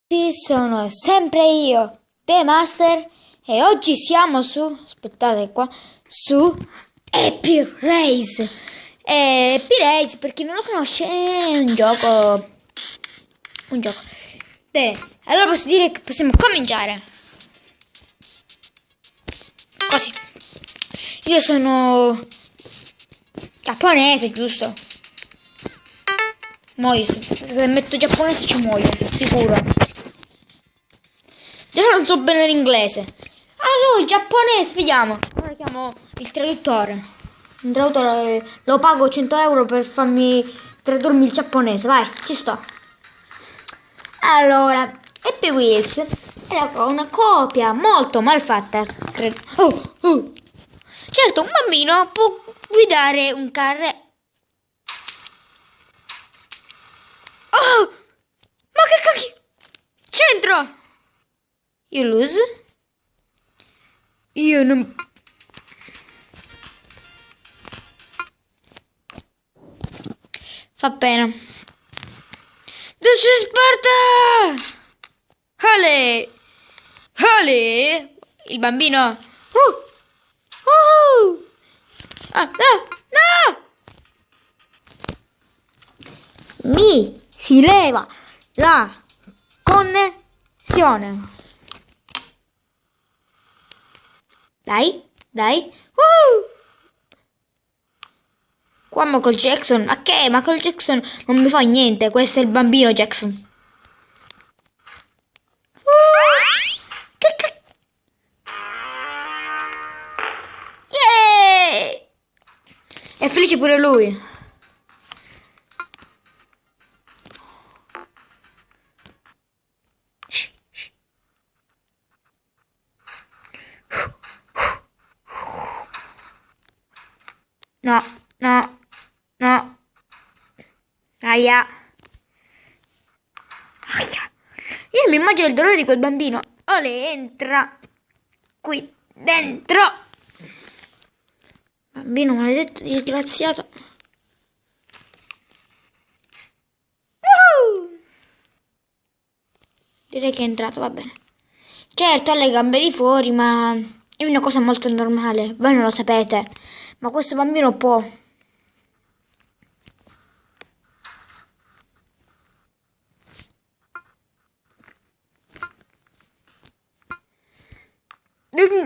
Sì, sono sempre io, The Master, e oggi siamo su, aspettate qua, su Happy Race. Happy Race, per chi non lo conosce, è un gioco. Bene, allora posso dire che possiamo cominciare. Così. Io sono giapponese, giusto? Muoio, se metto giapponese ci muoio, sicuro. Io non so bene l'inglese. Allora, il giapponese, vediamo. Ora chiamo il traduttore. Il traduttore lo pago 100 euro per farmi tradurmi il giapponese. Vai, ci sto. Allora, Happy Wheels è una copia molto mal fatta. Certo, un bambino può guidare un carro. Oh! Ma che cacchio? Centro! You lose? Io non... Fa pena. This is Sparta! Ale! Ale! Il bambino... No! Mi si leva la connessione. Dai. Qua Michael Jackson. Ma che? Michael Jackson non mi fa niente. Questo è il bambino Jackson. Yeah! È felice pure lui. No. Aia. Io mi immagino il dolore di quel bambino. Ole, entra qui dentro. Bambino maledetto, disgraziato. Direi che è entrato, va bene. Certo, ha le gambe di fuori, ma è una cosa molto normale. Voi non lo sapete, ma questo bambino può.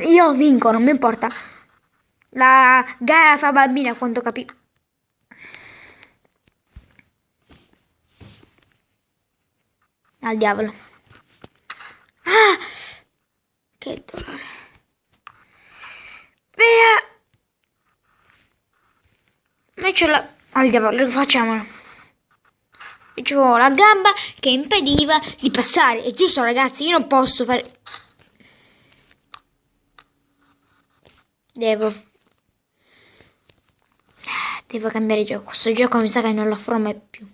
Io vinco, non mi importa. La gara fra bambini, a quanto capito. Al diavolo. Ah! Che dolore. Via! Mecciola al diavolo, rifacciamolo. C'avevo la gamba che impediva di passare. È giusto, ragazzi, io non posso fare... Devo cambiare gioco. Questo gioco mi sa che non lo farò mai più.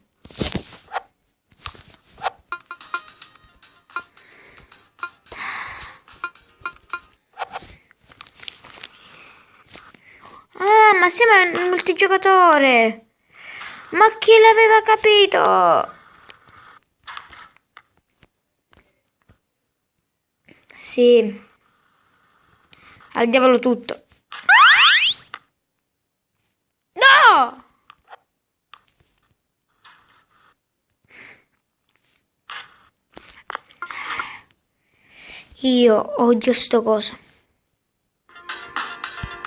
Ah, ma siamo un multigiocatore. Ma chi l'aveva capito? Sì. Al diavolo tutto. No! Io odio sto coso.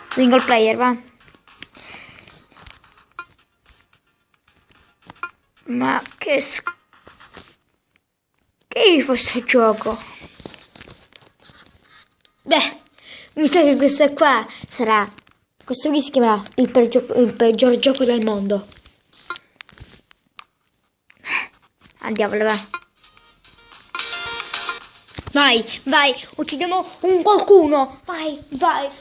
Single player, va? Ma che schifo sto gioco. Beh, mi sa che questo qua sarà... Questo qui si chiamerà il peggior gioco del mondo. Andiamo, va. Vai, uccidiamo un qualcuno. Vai,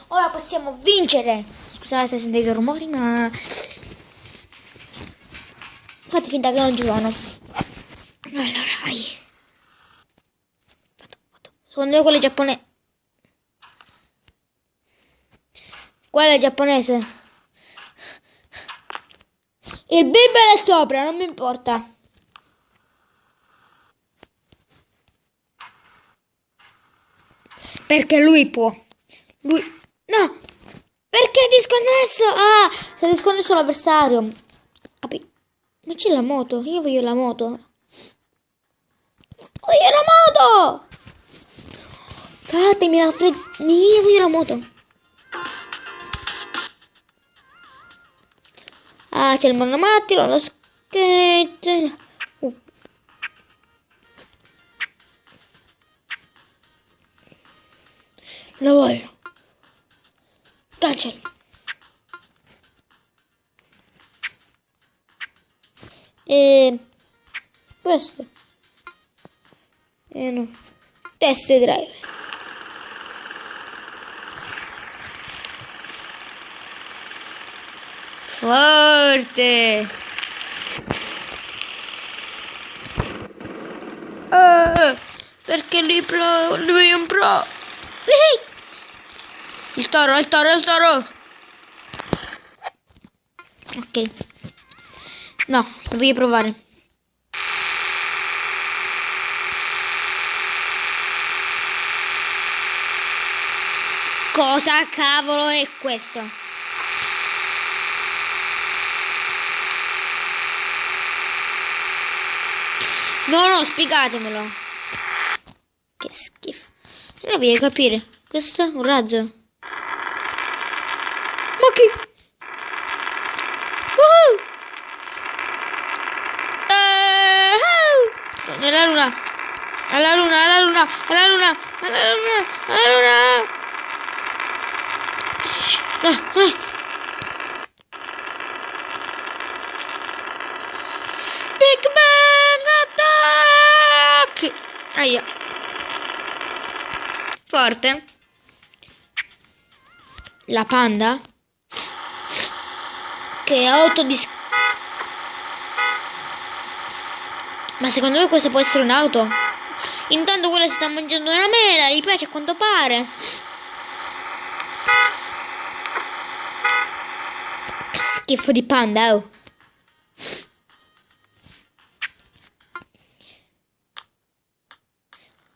ora possiamo vincere. Scusate se sentite i rumori, ma... Fate finta che non ci sono. Allora, vai. Secondo me quello è giapponese. Quello è giapponese. Il bimbo è sopra, non mi importa. Perché lui può. Lui... No! Perché è disconnesso? Ah! Si è disconnesso l'avversario. Capi? Ma c'è la moto. Io voglio la moto. Voglio la moto! Fatemi la io voglio la moto. Ah, c'è il monomattino, lo skate. Lo voglio. Cancello. E questo. No. Test drive. Forte. Perché lui è un pro. Il toro. Ok. No, lo voglio provare. Cosa cavolo è questo? No, spiegatemelo. Che schifo. Non voglio capire. Questo è un razzo. Ma che? Alla luna. Big Bang Attack! Aia. Forte. La panda che autodis... Ma secondo voi questa può essere un'auto? Intanto quella si sta mangiando una mela, gli piace a quanto pare. Che schifo di panda, oh.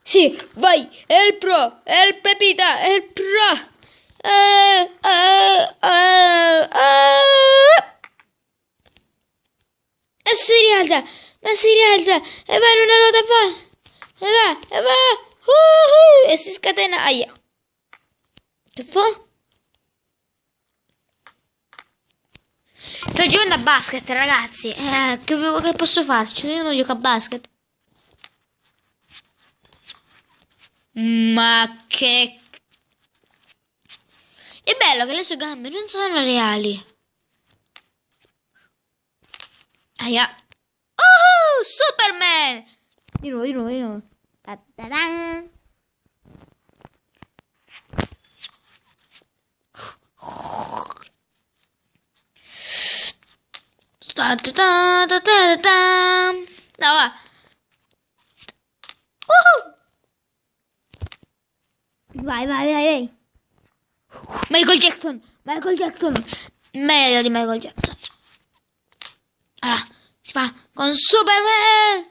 Sì, vai, è il pro, è il pepita, è il pro. E si rialza, e va in una ruota fa, e va, e si scatena, aia. Che fa? Sto giocando a basket, ragazzi, che posso farci? Io non gioco a basket. Ma che... È bello che le sue gambe non sono reali. Aia. Superman! Di nuovo. Ta-ta-dan. No, va. Vai. Michael Jackson. Meglio di Michael Jackson. Allora, si fa con Superman.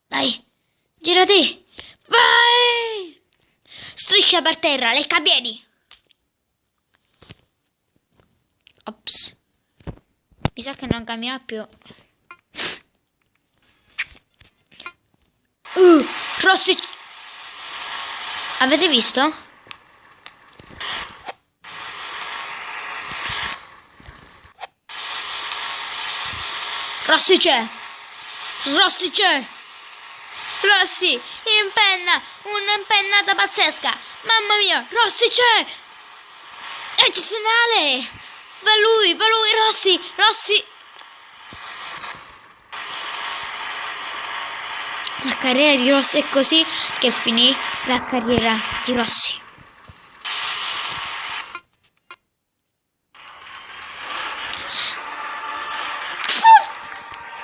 Dai, girati. Vai. Striscia per terra, leccapiedi. Ops. Mi sa che non cammina più. Rossi. Avete visto? Rossi c'è. Rossi impenna un'impennata pazzesca. Mamma mia, Rossi c'è. Eccezionale. Va lui, Rossi. La carriera di Rossi è così che finì la carriera di Rossi.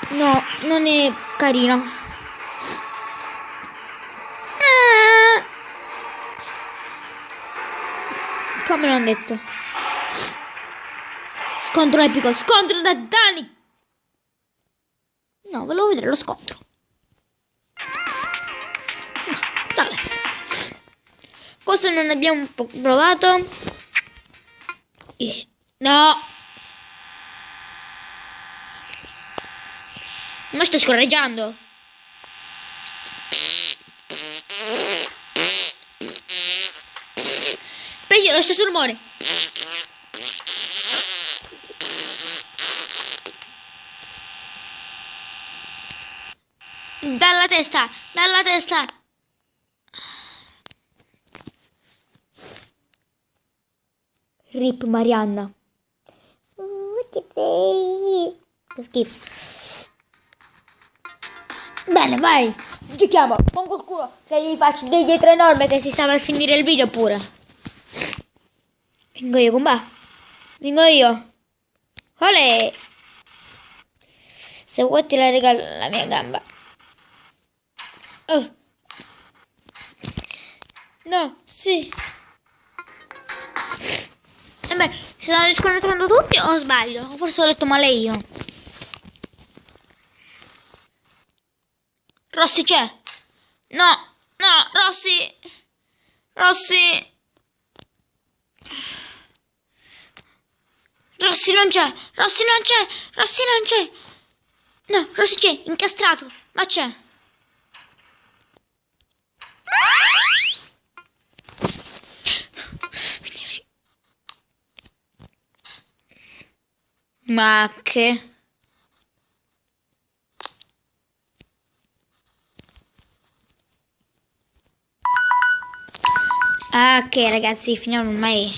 No, non è carino. Come l'ho detto. Scontro epico, scontro da Dani. No, volevo vedere lo scontro. Vabbè. Questo non abbiamo provato. No. Ma sto scorreggiando. Perché lo stesso rumore. Dalla testa, dalla testa. Rip Marianna. Che schifo. Bene, vai. Giochiamo con qualcuno che gli faccio dei dietro enorme che si sta per finire il video pure. Vengo io, comba. Vengo io. Olè. Se vuoi te la regalo la mia gamba. Oh. No, sì. Beh, si stanno disconnettendo tutti o sbaglio? Forse ho letto male io. Rossi c'è? No, no, Rossi. Rossi. Rossi non c'è. Rossi non c'è. Rossi non c'è. No, Rossi c'è, incastrato. Ma c'è. Ma che... Ok ragazzi, finiamo ormai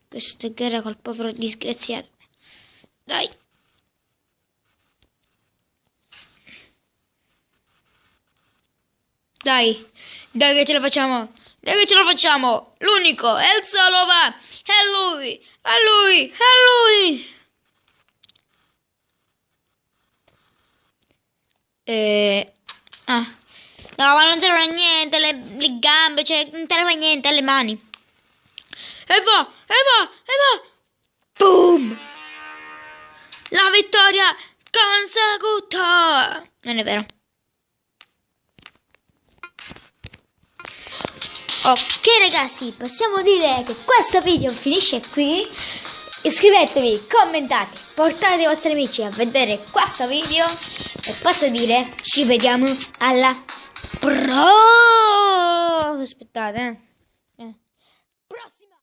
questa gara col povero disgraziato. Dai. Dai, dai che ce la facciamo. Dai che ce la facciamo. L'unico, è il solo va. È lui, è lui, è lui. No, ma non serve a niente, le gambe, cioè non serve a niente, alle mani. E va, e va, e va. Boom! La vittoria consecutiva. Non è vero. Ok ragazzi, possiamo dire che questo video finisce qui. Iscrivetevi, commentate, portate i vostri amici a vedere questo video. E posso dire, ci vediamo alla prossima. Aspettate,